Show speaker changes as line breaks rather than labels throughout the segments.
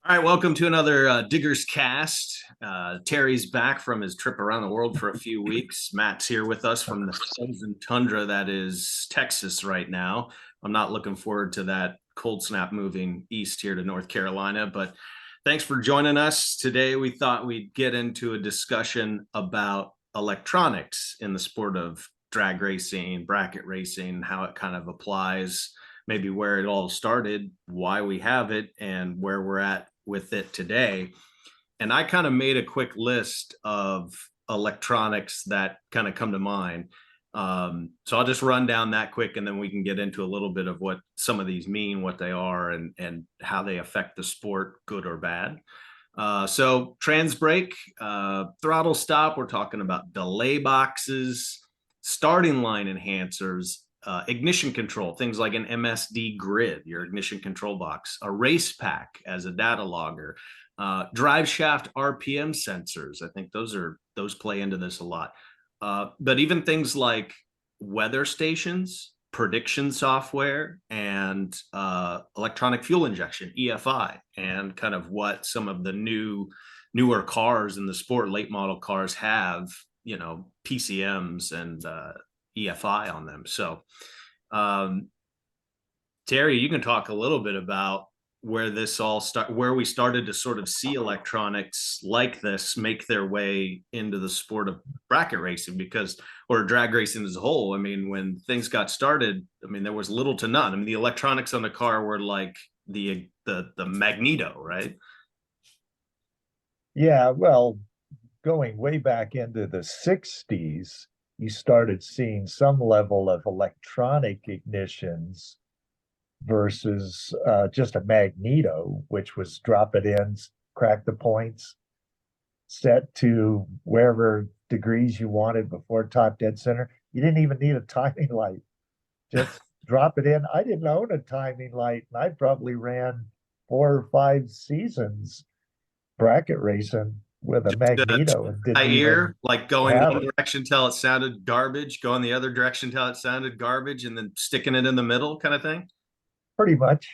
All right, welcome to another Diggers Cast. Terry's back from his trip around the world for a few weeks. Matt's here with us from the frozen tundra that is Texas right now. I'm not looking forward to that cold snap moving east here to North Carolina, but thanks for joining us. Today, we thought we'd get into a discussion about electronics in the sport of drag racing, bracket racing, how it kind of applies, maybe where it all started, why we have it, and where we're at with it today. And I kind of made a quick list of electronics that kind of come to mind. So I'll just run down that quick, and then we can get into a little bit of what some of these mean, what they are, and how they affect the sport, good or bad. So trans brake, throttle stop, we're talking about delay boxes, starting line enhancers, ignition control, things like an MSD grid, your ignition control box, a race pack as a data logger, drive shaft RPM sensors. I think those play into this a lot. But even things like weather stations, prediction software, and electronic fuel injection, EFI, and kind of what some of the newer cars in the sport, late model cars have, PCMs and EFI on them. So, Terry, you can talk a little bit about where this all where we started to sort of see electronics like this make their way into the sport of bracket racing, or drag racing as a whole. I mean, when things got started, there was little to none. I mean, the electronics on the car were like the magneto, right?
Yeah, well, going way back into the 60s, you started seeing some level of electronic ignitions versus just a magneto, which was drop it in, crack the points, set to wherever degrees you wanted before top dead center. You didn't even need a timing light. Just drop it in. I didn't own a timing light, and I probably ran 4 or 5 seasons bracket racing with a magneto and didn't
ear, like going one
it.
direction till it sounded garbage, going the other direction till it sounded garbage, and then sticking it in the middle kind of thing.
Pretty much.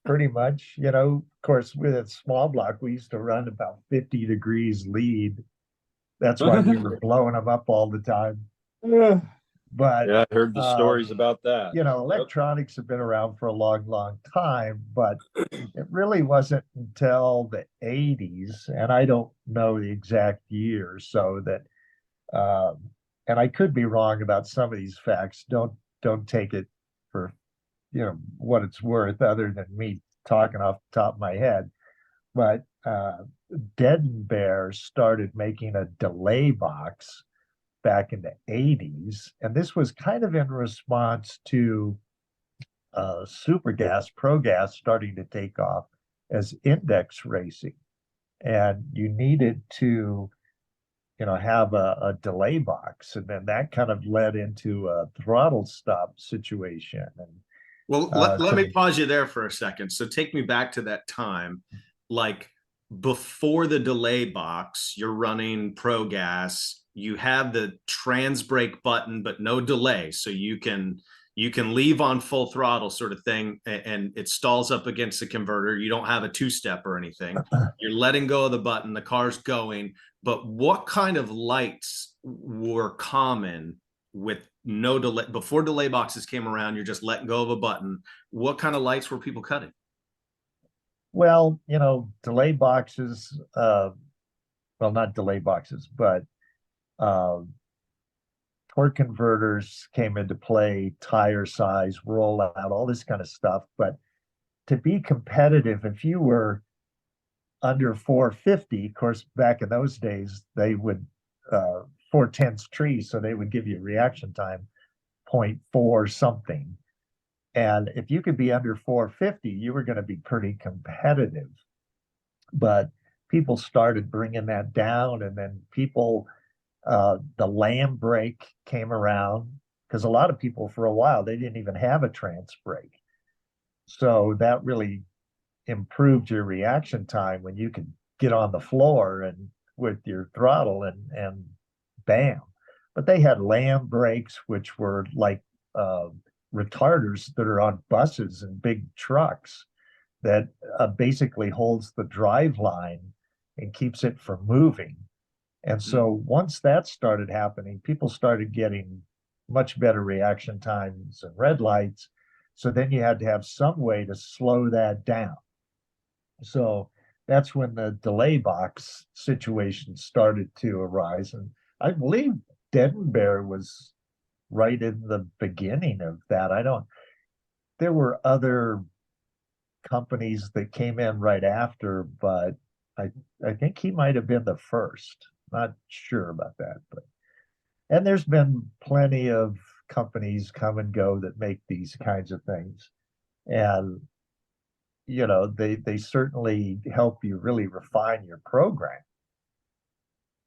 Pretty much. Of course, with a small block, we used to run about 50 degrees lead. That's why we were blowing them up all the time. But
yeah, I heard the stories about that.
Electronics have been around for a long, long time, but it really wasn't until the 80s, and I don't know the exact year, so that and I could be wrong about some of these facts. Don't take it for what it's worth, other than me talking off the top of my head. But Dead and Bear started making a delay box back in the 80s, and this was kind of in response to super gas, pro gas starting to take off as index racing, and you needed to have a delay box, and then that kind of led into a throttle stop situation. And
well, let me pause you there for a second. So take me back to that time, like before the delay box, you're running pro gas, you have the trans brake button, but no delay. So you can leave on full throttle sort of thing, and it stalls up against the converter. You don't have a two-step or anything. You're letting go of the button, the car's going. But what kind of lights were common with no delay? Before delay boxes came around, you're just letting go of a button. What kind of lights were people cutting?
Well, delay boxes, well, not delay boxes, but torque converters came into play, tire size, rollout, all this kind of stuff. But to be competitive, if you were under 450, of course, back in those days, they would 4/10 trees, so they would give you reaction time 0.4 something. And if you could be under 450, you were going to be pretty competitive. But people started bringing that down, and then the lamb brake came around, because a lot of people for a while, they didn't even have a trans brake. So that really improved your reaction time when you could get on the floor and with your throttle and bam. But they had lamb brakes, which were like retarders that are on buses and big trucks. that basically holds the drive line and keeps it from moving. And so once that started happening, people started getting much better reaction times and red lights. So then you had to have some way to slow that down. So that's when the delay box situation started to arise. And I believe Denver was right in the beginning of that. There were other companies that came in right after, but I think he might have been the first. Not sure about that, but and there's been plenty of companies come and go that make these kinds of things. And they certainly help you really refine your program.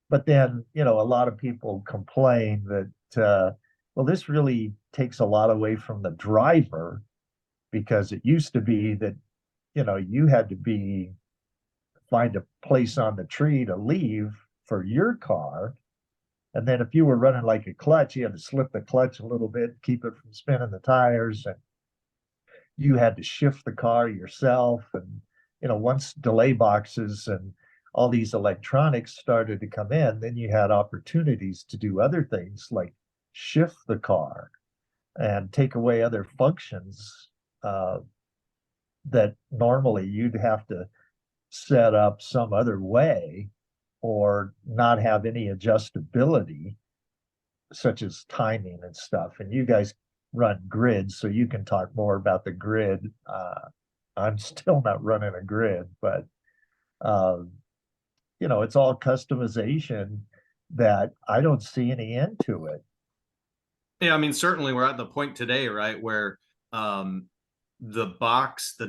But then, a lot of people complain that well, this really takes a lot away from the driver, because it used to be that you had to find a place on the tree to leave for your car. And then if you were running like a clutch, you had to slip the clutch a little bit, keep it from spinning the tires. And you had to shift the car yourself. And, once delay boxes and all these electronics started to come in, then you had opportunities to do other things like shift the car and take away other functions that normally you'd have to set up some other way or not have any adjustability, such as timing and stuff. And you guys run grids, so you can talk more about the grid. I'm still not running a grid, but it's all customization that I don't see any end to it.
Yeah, I mean, certainly we're at the point today, right, where the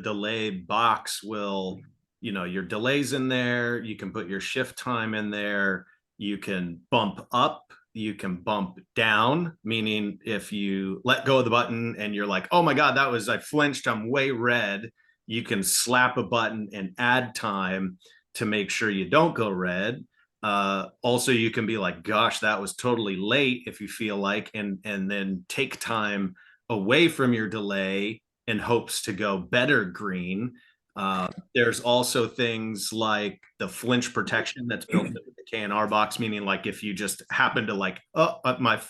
delay box will, your delays in there, you can put your shift time in there, you can bump up, you can bump down, meaning if you let go of the button and you're like, oh my God, I flinched, I'm way red, you can slap a button and add time to make sure you don't go red. Also, you can be like, gosh, that was totally late, if you feel like, and then take time away from your delay in hopes to go better green. There's also things like the flinch protection that's built into the K&R box, meaning like if you just happen to like, my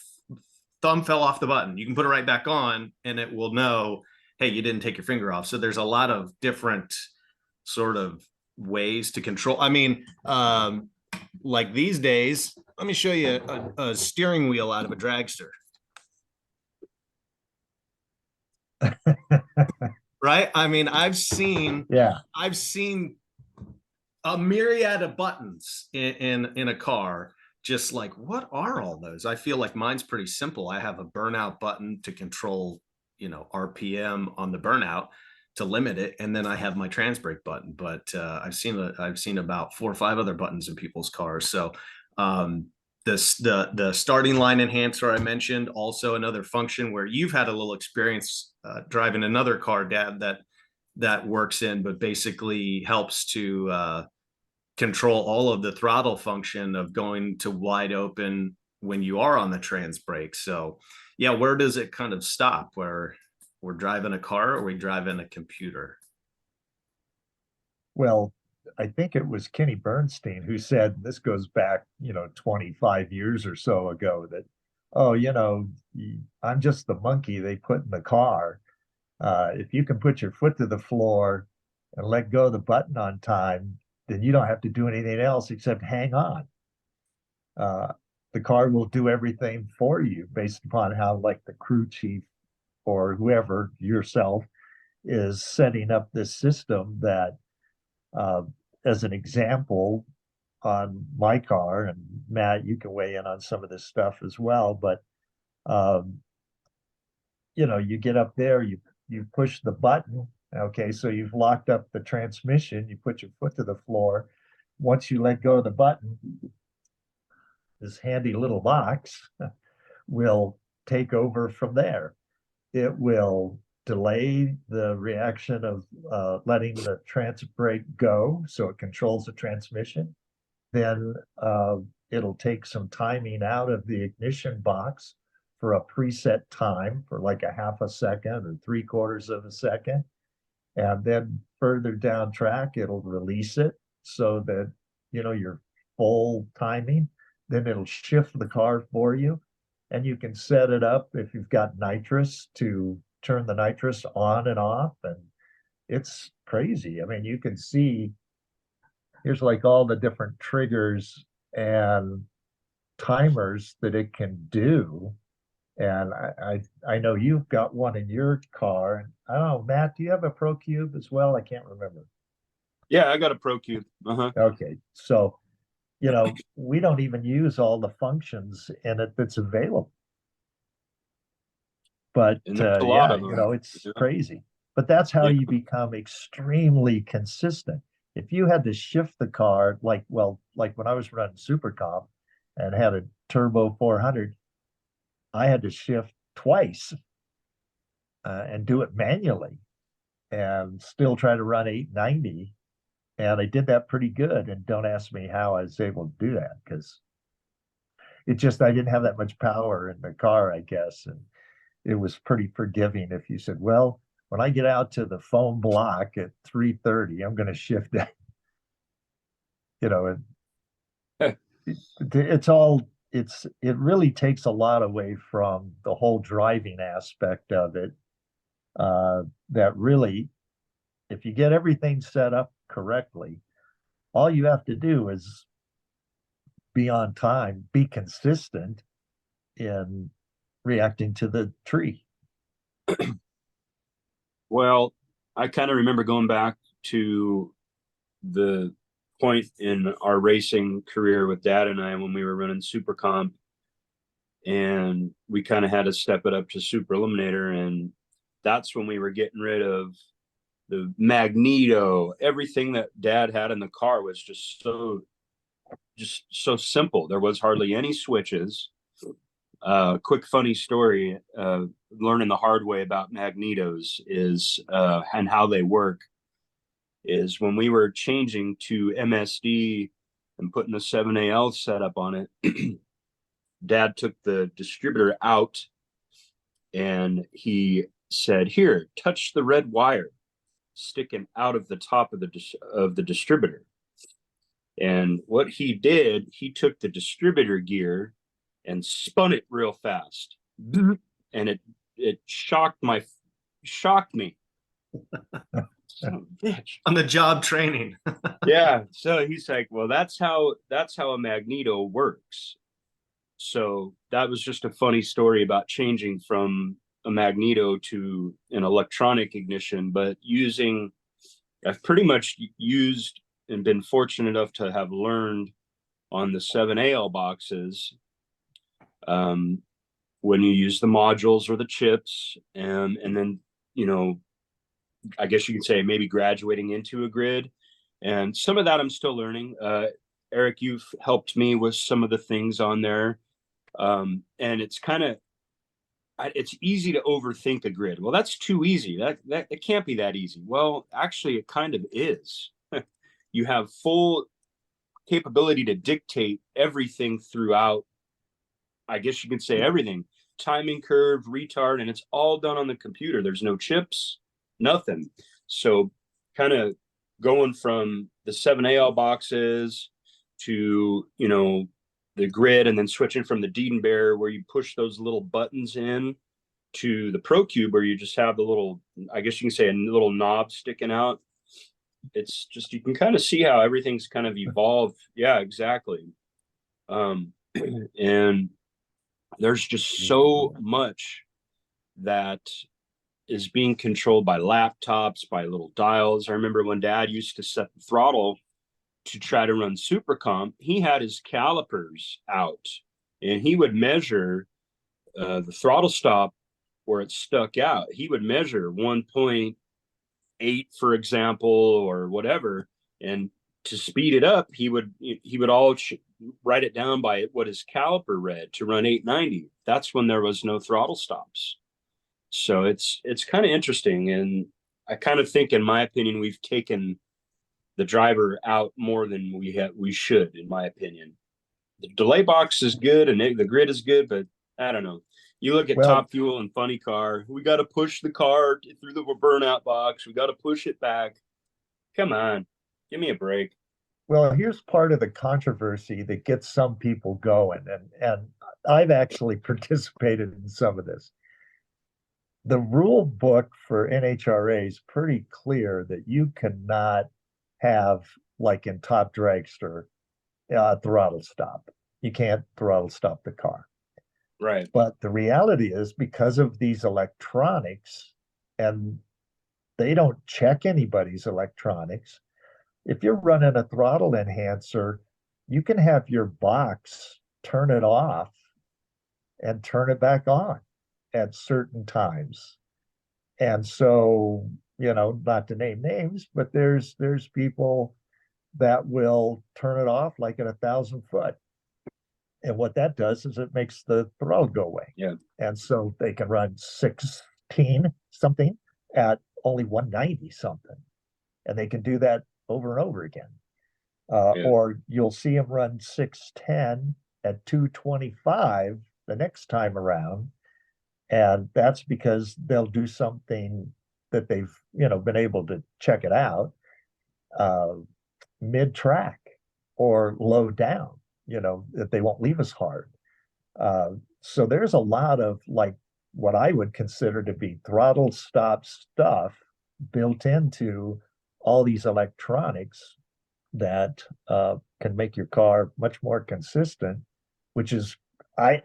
thumb fell off the button, you can put it right back on and it will know, hey, you didn't take your finger off. So there's a lot of different sort of ways to control. I mean, like these days, let me show you a steering wheel out of a dragster. Right? I mean, I've seen a myriad of buttons in a car. Just like, what are all those? I feel like mine's pretty simple. I have a burnout button to control, RPM on the burnout to limit it, and then I have my trans brake button. But I've seen about 4 or 5 other buttons in people's cars. So the starting line enhancer I mentioned, also another function where you've had a little experience driving another car, Dad, that works in, but basically helps to control all of the throttle function of going to wide open when you are on the trans brake. So yeah, where does it kind of stop? Where we're driving a car or we driving a computer?
Well, I think it was Kenny Bernstein who said, this goes back, 25 years or so ago, that, oh, I'm just the monkey they put in the car. If you can put your foot to the floor and let go of the button on time, then you don't have to do anything else except hang on. The car will do everything for you based upon how, like, the crew chief or whoever, yourself, is setting up this system that, as an example, on my car, and Matt, you can weigh in on some of this stuff as well, but you get up there, you push the button. Okay, so you've locked up the transmission, you put your foot to the floor. Once you let go of the button, this handy little box will take over from there. It will delay the reaction of letting the trans brake go, so it controls the transmission. Then it'll take some timing out of the ignition box for a preset time for like a half a second or 3/4 of a second. And then further down track, it'll release it so that, you're full timing. Then it'll shift the car for you. And you can set it up if you've got nitrous to turn the nitrous on and off. And it's crazy. I mean, you can see here's like all the different triggers and timers that it can do. And I know you've got one in your car. And I don't know, Matt, do you have a Pro Cube as well? I can't remember.
Yeah, I got a Pro Cube.
Okay, so we don't even use all the functions in it that's available. But
And there's a lot
yeah,
of them.
it's crazy. But that's how
Yeah.
you become extremely consistent. If you had to shift the car, like when I was running Super Comp and had a turbo 400, I had to shift twice and do it manually and still try to run 890. And I did that pretty good. And don't ask me how I was able to do that, because I didn't have that much power in the car, I guess. And it was pretty forgiving if you said, well, when I get out to the foam block at 330, I'm going to shift that. And it really takes a lot away from the whole driving aspect of it. That really, if you get everything set up correctly, all you have to do is be on time, be consistent in reacting to the tree.
Well, I kind of remember going back to the point in our racing career with Dad and I when we were running Super Comp, and we kind of had to step it up to Super Eliminator, and that's when we were getting rid of the magneto. Everything that Dad had in the car was just so simple. There was hardly any switches. Quick funny story, learning the hard way about magnetos is and how they work is when we were changing to MSD and putting the 7AL setup on it, Dad took the distributor out and he said, here, touch the red wire sticking out of the top of the distributor. And what he did, he took the distributor gear and spun it real fast, and it shocked me. Son of a bitch.
On the job training.
Yeah. So he's like, well, that's how a magneto works. So that was just a funny story about changing from a magneto to an electronic ignition, but I've pretty much used and been fortunate enough to have learned on the 7AL boxes, when you use the modules or the chips, and then, I guess you could say maybe graduating into a grid. And some of that I'm still learning. Eric, you've helped me with some of the things on there. And it's it's easy to overthink a grid. Well, that's too easy. That it can't be that easy. Well, actually, it kind of is. You have full capability to dictate everything throughout. I guess you could say everything. Timing curve, retard, and it's all done on the computer. There's no chips, nothing. So kind of going from the 7AL boxes to, the grid, and then switching from the Diedenbear where you push those little buttons in to the Pro Cube where you just have the little, I guess you can say, a little knob sticking out. It's just, you can kind of see how everything's kind of evolved. Yeah, exactly. And there's just so much that is being controlled by laptops, by little dials. I remember when Dad used to set the throttle to try to run Super Comp, he had his calipers out and he would measure the throttle stop where it stuck out. He would measure 1.8, for example, or whatever. And to speed it up, he would write it down by what his caliper read to run 890. That's when there was no throttle stops. So it's kind of interesting. And I kind of think, in my opinion, we've taken the driver out more than we should, in my opinion. The delay box is good and the grid is good, but I don't know. You look at
Well-
Top Fuel and Funny Car. We got to push the car through the burnout box. We got to push it back. Come on, give me a break.
Well, here's part of the controversy that gets some people going, and I've actually participated in some of this. The rule book for NHRA is pretty clear that you cannot have, like in Top Dragster, throttle stop. You can't throttle stop the car.
Right.
But the reality is, because of these electronics, and they don't check anybody's electronics, if you're running a throttle enhancer, you can have your box turn it off and turn it back on at certain times. And so, not to name names, but there's people that will turn it off like at 1,000 foot. And what that does is it makes the throttle go away.
Yeah.
And so they can run 16 something at only 190 something. And they can do that over and over again.
Yeah.
Or you'll see them run 610 at 225 the next time around. And that's because they'll do something that they've, been able to check it out mid-track or low down, that they won't leave as hard. So there's a lot of like what I would consider to be throttle stop stuff built into all these electronics that can make your car much more consistent, which is,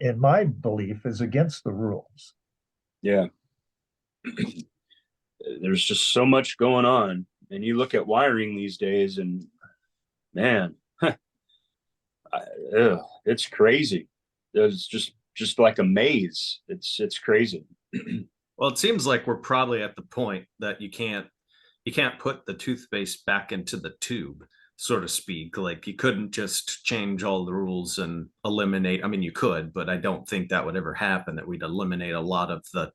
in my belief, is against the rules.
Yeah. There's just so much going on, and you look at wiring these days, and man, it's crazy. It's just like a maze. It's crazy.
Well, it seems like we're probably at the point that you can't put the toothpaste back into the tube, so to speak. Like you couldn't just change all the rules and eliminate. I mean, you could, but I don't think that would ever happen, that we'd eliminate a lot of the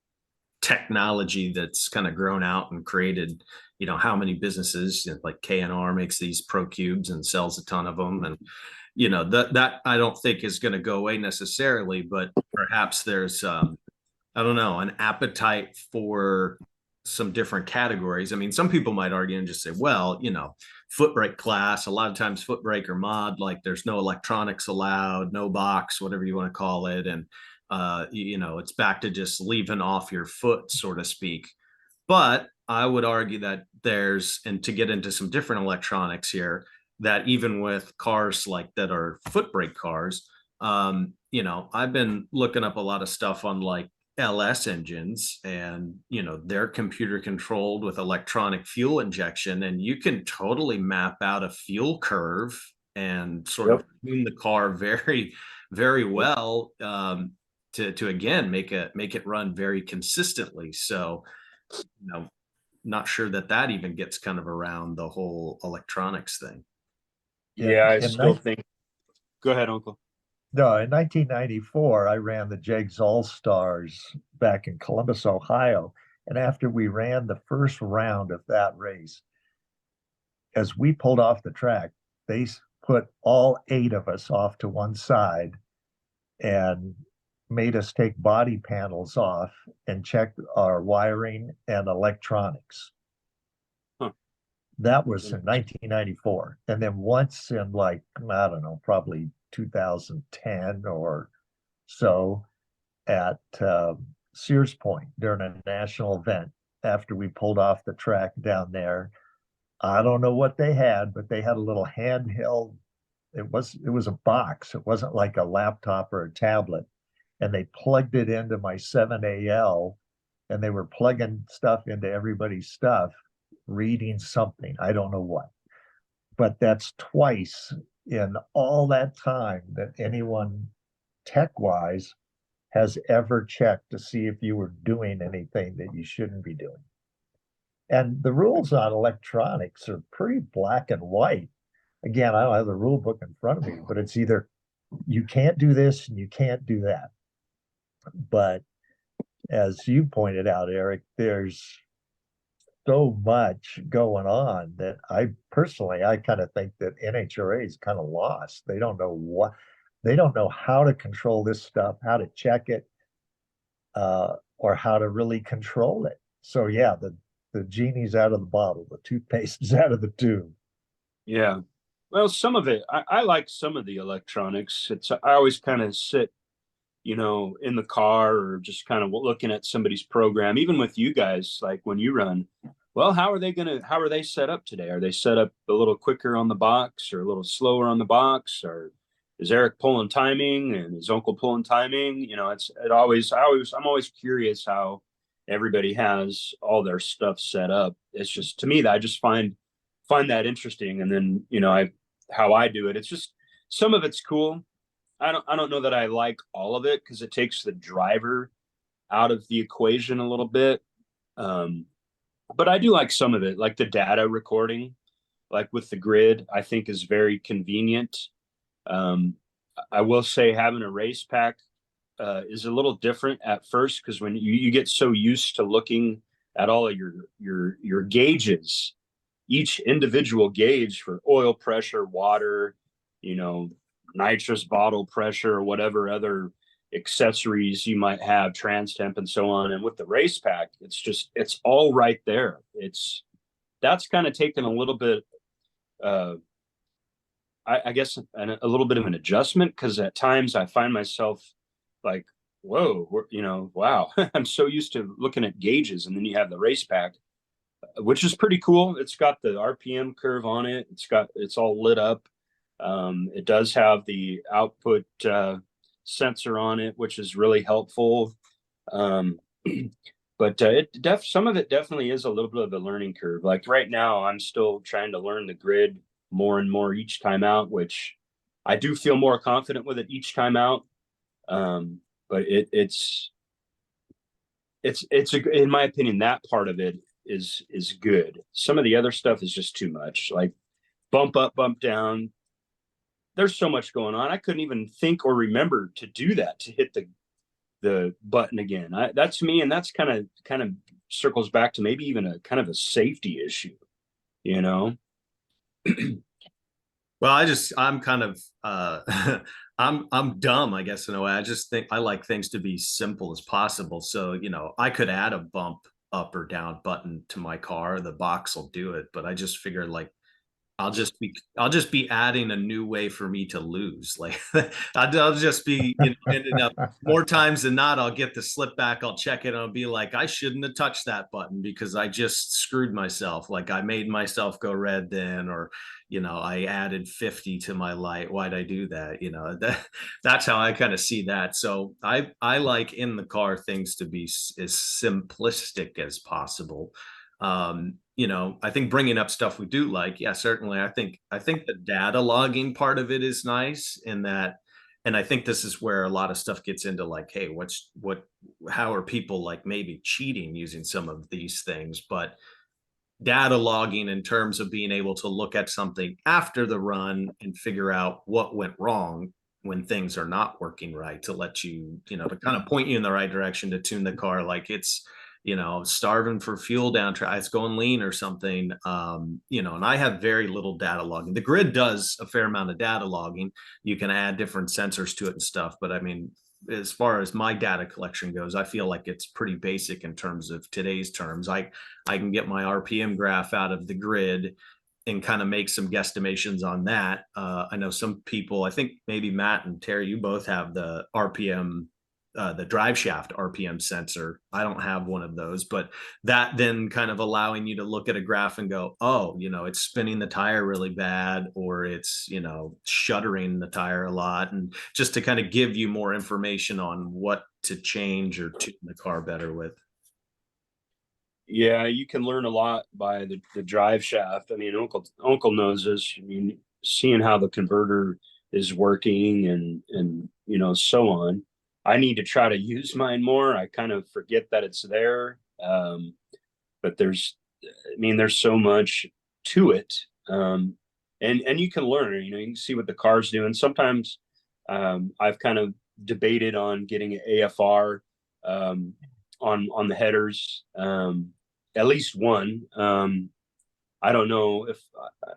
technology that's kind of grown out and created, how many businesses, like K&R makes these Pro Cubes and sells a ton of them. And, that I don't think is going to go away necessarily, but perhaps there's, I don't know, an appetite for some different categories. I mean, some people might argue and just say, well, foot brake class, a lot of times foot brake or mod, like there's no electronics allowed, no box, whatever you want to call it. And, it's back to just leaving off your foot, so to speak. But I would argue that and to get into some different electronics here, that even with cars like that are foot brake cars, I've been looking up a lot of stuff on like LS engines, and they're computer controlled with electronic fuel injection, and you can totally map out a fuel curve and sort of tune the car very, very well, to again make it run very consistently. So not sure that even gets kind of around the whole electronics thing.
Yeah, I still think. Go ahead, Uncle.
No, in 1994, I ran the Jegs All-Stars back in Columbus, Ohio. And after we ran the first round of that race, as we pulled off the track, they put all 8 of us off to one side and made us take body panels off and check our wiring and electronics.
Huh.
That was in 1994. And then once in like, I don't know, probably 2010 or so at Sears Point during a national event, after we pulled off the track down there. I don't know what they had, but they had a little handheld. It was a box. It wasn't like a laptop or a tablet. And they plugged it into my 7AL, and they were plugging stuff into everybody's stuff, reading something. I don't know what. But that's twice in all that time that anyone tech-wise has ever checked to see if you were doing anything that you shouldn't be doing. And the rules on electronics are pretty black and white. Again, I don't have the rule book in front of me, but it's either you can't do this and you can't do that. But as you pointed out, Eric, there's so much going on that I kind of think that NHRA is kind of lost. They don't know how to control this stuff, how to check it. or how to really control it. So yeah, the genie's out of the bottle, the toothpaste is out of the tube.
Yeah. Well, some of it, I like some of the electronics. I always kind of sit, in the car or just kind of looking at somebody's program, even with you guys, like when you run, well, how are they set up today? Are they set up a little quicker on the box or a little slower on the box? Or is Eric pulling timing and is Uncle pulling timing? I'm always curious how everybody has all their stuff set up. It's just, to me, that I just find that interesting. And then, how I do it, it's just, some of it's cool. I don't know that I like all of it because it takes the driver out of the equation a little bit. But I do like some of it, like the data recording, like with the grid, I think is very convenient. Um, I will say having a race pack is a little different at first because when you get so used to looking at all of your gauges, each individual gauge for oil pressure, water, nitrous bottle pressure, or whatever other accessories you might have, trans temp and so on. And with the race pack, it's all right there. That's kind of taken a little bit, I guess, a little bit of an adjustment because at times I find myself like, whoa, wow, I'm so used to looking at gauges, and then you have the race pack, which is pretty cool. It's got the RPM curve on it. It's all lit up. It does have the output sensor on it, which is really helpful. But some of it definitely is a little bit of a learning curve. Like right now, I'm still trying to learn the grid more and more each time out, which I do feel more confident with it each time out. But in my opinion, that part of it is good. Some of the other stuff is just too much, like bump up, bump down. There's so much going on. I couldn't even think or remember to do that, to hit the button again. That's me, and that's kind of circles back to maybe even a kind of a safety issue, you know.
Well, I'm kind of I'm dumb, I guess, in a way. I just think I like things to be simple as possible. So, I could add a bump up or down button to my car. The box will do it, but I just figured like I'll just be adding a new way for me to lose. Like I'll just be ending up more times than not. I'll get the slip back. I'll check it. And I'll be like, I shouldn't have touched that button because I just screwed myself. Like I made myself go red then, or I added 50 to my light. Why'd I do that? That's how I kind of see that. So I like in the car things to be as simplistic as possible. I think bringing up stuff we do like, yeah, certainly. I think the data logging part of it is nice in that, and I think this is where a lot of stuff gets into like, hey, how are people like maybe cheating using some of these things? But data logging in terms of being able to look at something after the run and figure out what went wrong when things are not working right, to let you, to kind of point you in the right direction, to tune the car like it's starving for fuel down track, it's going lean or something. And I have very little data logging. The grid does a fair amount of data logging. You can add different sensors to it and stuff. But I mean, as far as my data collection goes, I feel like it's pretty basic in terms of today's terms. I can get my RPM graph out of the grid and kind of make some guesstimations on that. I know some people, I think maybe Matt and Terry, you both have the RPM, the drive shaft RPM sensor. I don't have one of those, but that then kind of allowing you to look at a graph and go, oh, it's spinning the tire really bad, or it's, shuddering the tire a lot. And just to kind of give you more information on what to change or tune the car better with.
Yeah, you can learn a lot by the drive shaft. I mean, Uncle knows this. I mean, seeing how the converter is working and so on. I need to try to use mine more. I kind of forget that it's there. But there's so much to it. And you can learn, you can see what the car's doing. Sometimes I've kind of debated on getting an AFR on the headers, at least one. I don't know if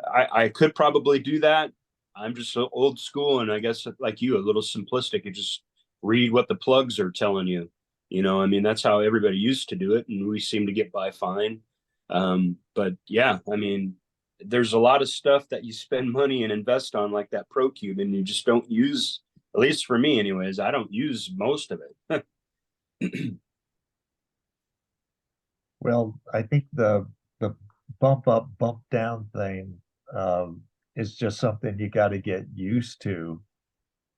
I could probably do that. I'm just so old school, and I guess like you, a little simplistic. You just read what the plugs are telling you. You know, I mean, that's how everybody used to do it, and we seem to get by fine. But yeah, I mean, there's a lot of stuff that you spend money and invest on, like that Pro Cube, and you just don't use, at least for me, anyways, I don't use most of it.
Well, I think the bump up, bump down thing is just something you got to get used to.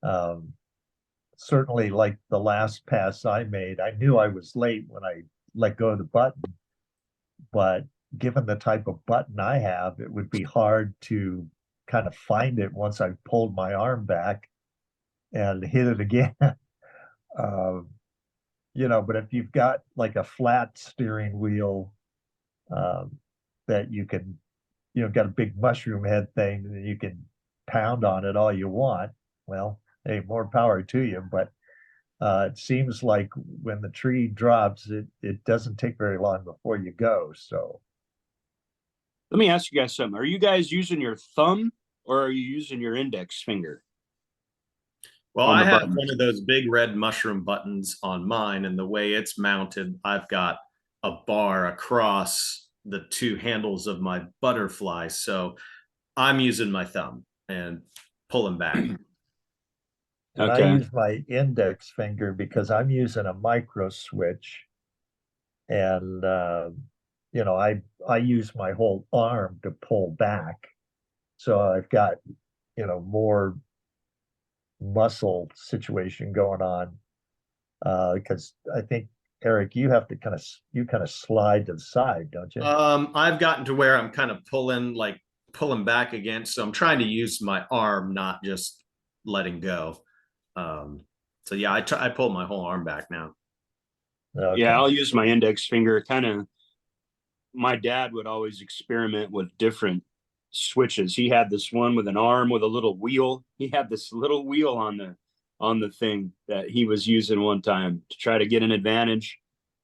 Um, Certainly, like the last pass I made, I knew I was late when I let go of the button, but given the type of button I have, it would be hard to kind of find it once I pulled my arm back and hit it again. uh, but if you've got like a flat steering wheel um, that you can, got a big mushroom head thing and you can pound on it all you want, well, hey, more power to you. But it seems like when the tree drops, it doesn't take very long before you go. So
Let me ask you guys something. Are you guys using your thumb or are you using your index finger
Well,
on
I
the
have
button?
one of those big red mushroom buttons on mine, and the way it's mounted, I've got a bar across the two handles of my butterfly. So I'm using my thumb and pulling back.
and I
Okay.
use my index finger because I'm using a micro switch, and I use my whole arm to pull back, so I've got more muscle situation going on. Because I think Eric, you kind of slide to the side, don't you?
I've gotten to where I'm kind of pulling back again. So I'm trying to use my arm, not just letting go. So yeah, I pulled my whole arm back now.
Yeah,
Okay.
I'll use my index finger. Kind of, my dad would always experiment with different switches. He had this one with an arm with a little wheel. He had this little wheel on the thing that he was using one time to try to get an advantage.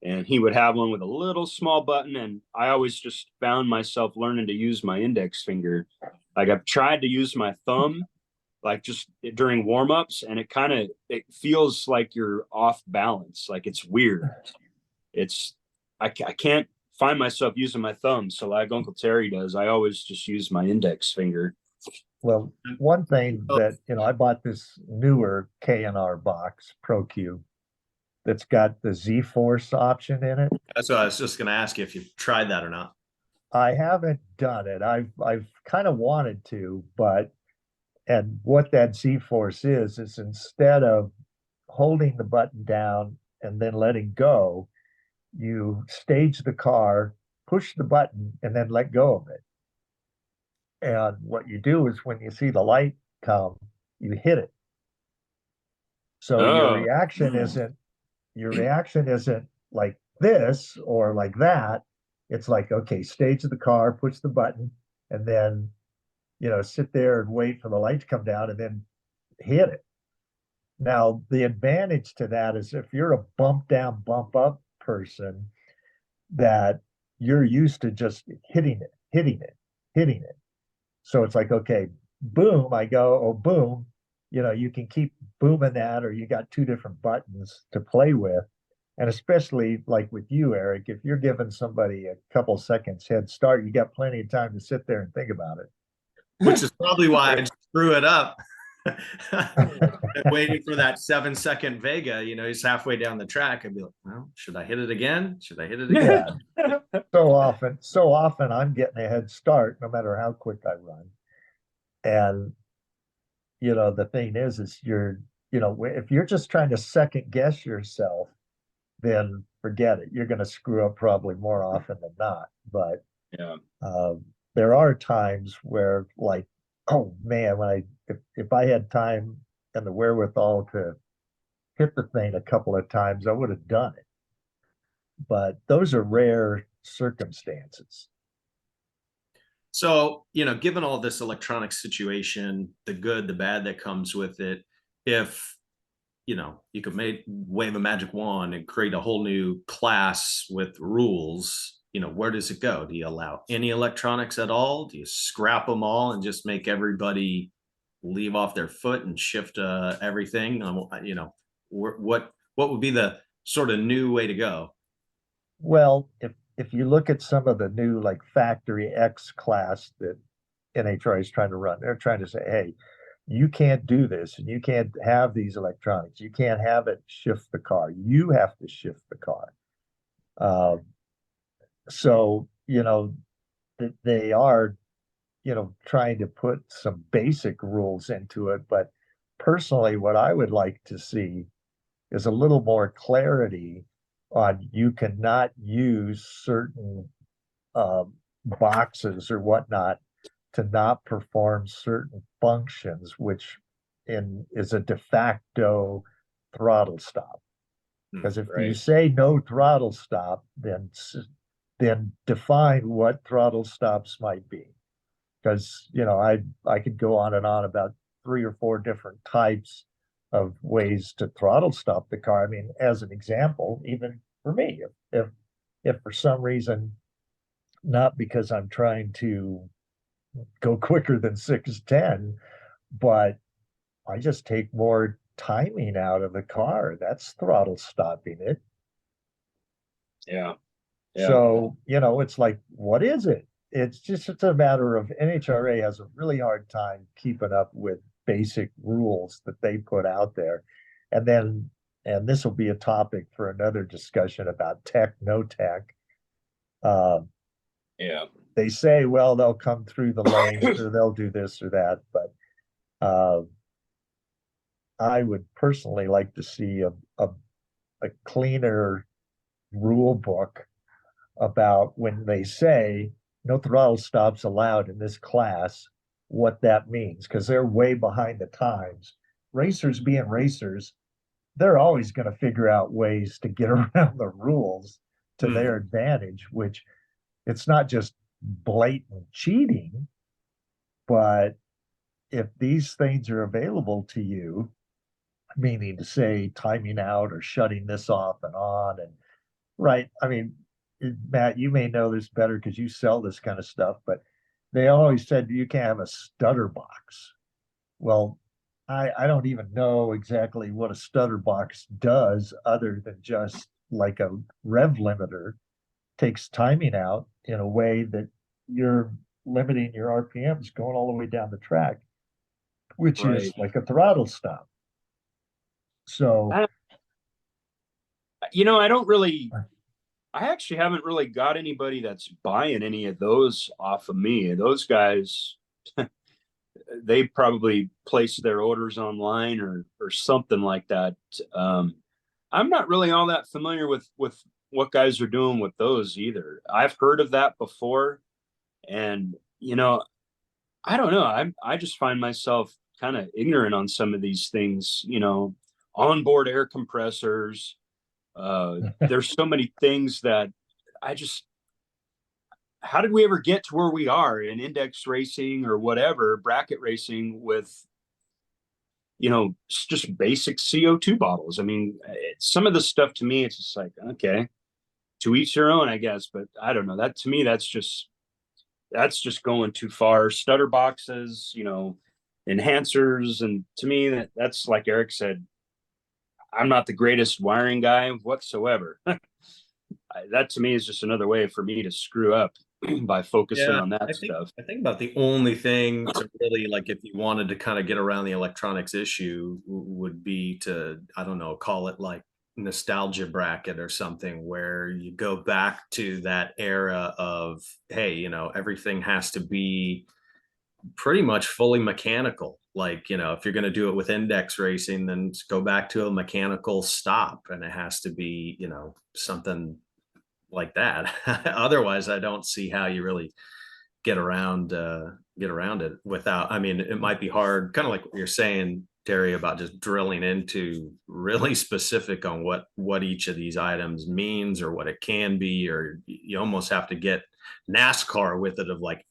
And he would have one with a little small button. And I always just found myself learning to use my index finger. Like I've tried to use my thumb, like just during warm-ups, and it feels like you're off balance. Like it's weird. It's I can't find myself using my thumb. So like Uncle Terry does, I always just use my index finger.
Well, one thing that I bought this newer K&R box Pro Cube that's got the Z Force option in it.
That's what I was just going to ask you if you've tried that or not.
I haven't done it. I've kind of wanted to, but and what that Z Force is instead of holding the button down and then letting go, you stage the car, push the button, and then let go of it. And what you do is when you see the light come, you hit it. So
Oh,
your reaction isn't like this or like that. It's like, okay, stage the car, push the button, and then sit there and wait for the light to come down and then hit it. Now, the advantage to that is if you're a bump down, bump up person, that you're used to just hitting it, hitting it, hitting it. So it's like, okay, boom, I go, oh, boom. You can keep booming that, or you got two different buttons to play with. And especially like with you, Eric, if you're giving somebody a couple seconds head start, you got plenty of time to sit there and think about it.
Which is probably why I screw it up. Waiting for that 7-second Vega, he's halfway down the track. I'd be like, well, should I hit it again? Should I hit it again?
Yeah. So often I'm getting a head start no matter how quick I run. And the thing is if you're just trying to second guess yourself, then forget it. You're going to screw up probably more often than not. But
yeah.
There are times where, like, oh man, if I had time and the wherewithal to hit the thing a couple of times, I would have done it. But those are rare circumstances.
So, given all this electronic situation, the good, the bad that comes with it, if you could wave a magic wand and create a whole new class with rules, where does it go? Do you allow any electronics at all? Do you scrap them all and just make everybody leave off their foot and shift everything? What would be the sort of new way to go.
Well, if you look at some of the new like factory X class that NHRA is trying to run, they're trying to say, hey, you can't do this and you can't have these electronics. You can't have it shift the car. You have to shift the car. So, they are, trying to put some basic rules into it. But personally, what I would like to see is a little more clarity on you cannot use certain boxes or whatnot to not perform certain functions, which is a de facto throttle stop. Because if you
Right.
say no throttle stop, then define what throttle stops might be. Because I could go on and on about 3 or 4 different types of ways to throttle stop the car. I mean, as an example, even for me, if for some reason, not because I'm trying to go quicker than 610, but I just take more timing out of the car, that's throttle stopping it.
Yeah.
So, it's like, what is it? It's a matter of NHRA has a really hard time keeping up with basic rules that they put out there. And this will be a topic for another discussion about tech, no tech.
Yeah.
They say, well, they'll come through the lanes or they'll do this or that, but I would personally like to see a cleaner rule book about when they say no throttle stops allowed in this class, what that means, because they're way behind the times. Racers being racers, they're always going to figure out ways to get around the rules to their advantage, which it's not just blatant cheating, but if these things are available to you, meaning to say timing out or shutting this off and on, and right, I mean, Matt, you may know this better because you sell this kind of stuff, but they always said you can't have a stutter box. Well, I don't even know exactly what a stutter box does other than just like a rev limiter takes timing out in a way that you're limiting your RPMs going all the way down the track, which is
Right.
like a throttle stop. So,
I don't really, I actually haven't really got anybody that's buying any of those off of me. Those guys, they probably place their orders online or something like that. I'm not really all that familiar with what guys are doing with those either. I've heard of that before, and I don't know. I just find myself kind of ignorant on some of these things. Onboard air compressors. There's so many things that I just. How did we ever get to where we are in index racing or whatever bracket racing with just basic CO2 bottles? I mean, some of the stuff to me, it's just like, okay, to each their own, I guess. But I don't know. That to me, that's just going too far. Stutter boxes, enhancers, and to me, that's like Eric said. I'm not the greatest wiring guy whatsoever. That to me is just another way for me to screw up by focusing
Yeah,
on that
I think
stuff.
I think about the only thing to really like if you wanted to kind of get around the electronics issue would be to, I don't know, call it like nostalgia bracket or something where you go back to that era of, hey, everything has to be pretty much fully mechanical. Like, if you're going to do it with index racing, then go back to a mechanical stop and it has to be, something like that. Otherwise, I don't see how you really get around it without, I mean, it might be hard, kind of like what you're saying, Terry, about just drilling into really specific on what each of these items means or what it can be, or you almost have to get NASCAR with it of like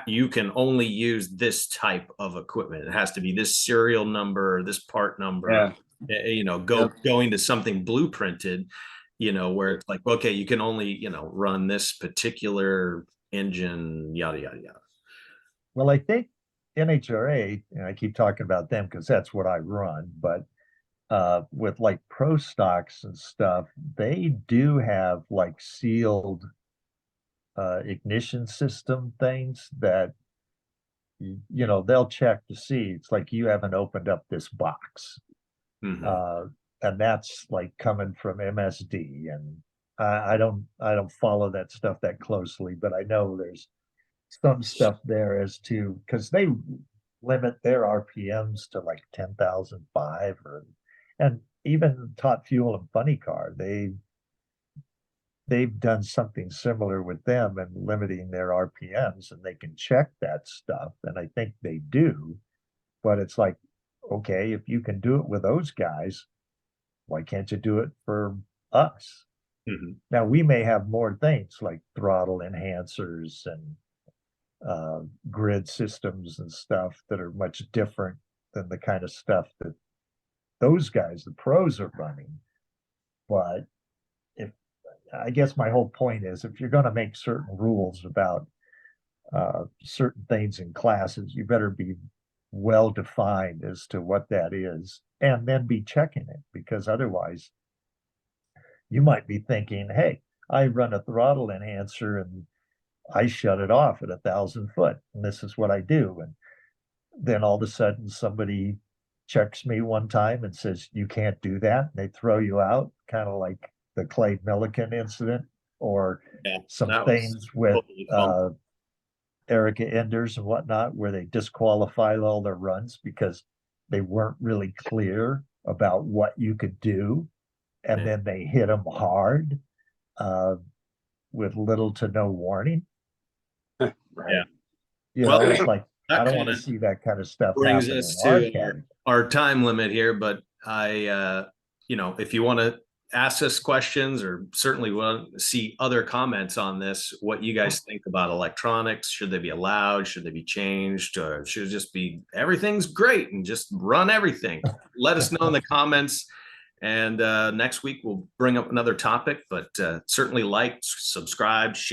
you can only use this type of equipment. It has to be this serial number, this part number.
Yeah.
Going to something blueprinted, where it's like, okay, you can only, run this particular engine, yada, yada, yada.
well, I think NHRA, and I keep talking about them because that's what I run, but with like pro stocks and stuff, they do have like sealed ignition system things that they'll check to see. It's like you haven't opened up this box. And that's like coming from MSD, and I don't follow that stuff that closely, but I know there's some stuff there as to, because they limit their RPMs to like 10,005, and even Top Fuel and Funny Car, they've done something similar with them and limiting their RPMs, and they can check that stuff, and I think they do. But it's like, okay, if you can do it with those guys, why can't you do it for us? Now we may have more things like throttle enhancers and grid systems and stuff that are much different than the kind of stuff that those guys, the pros, are running. But I guess my whole point is, if you're going to make certain rules about certain things in classes, you better be well defined as to what that is, and then be checking it, because otherwise you might be thinking, hey, I run a throttle enhancer and I shut it off at 1,000 foot, and this is what I do. And then all of a sudden somebody checks me one time and says, you can't do that. And they throw you out, kind of like the Clay Millican incident, or some things with Erica Enders and whatnot, where they disqualified all their runs because they weren't really clear about what you could do. And then they hit them hard with little to no warning.
Right.
It's like, I don't want to see that kind of stuff
brings
happen
us
in
to our time limit here, but I if you want to ask us questions, or certainly want to see other comments on this, what you guys think about electronics, should they be allowed, should they be changed, or should it just be everything's great and just run everything? Let us know in the comments, and next week we'll bring up another topic. But certainly like, subscribe, share.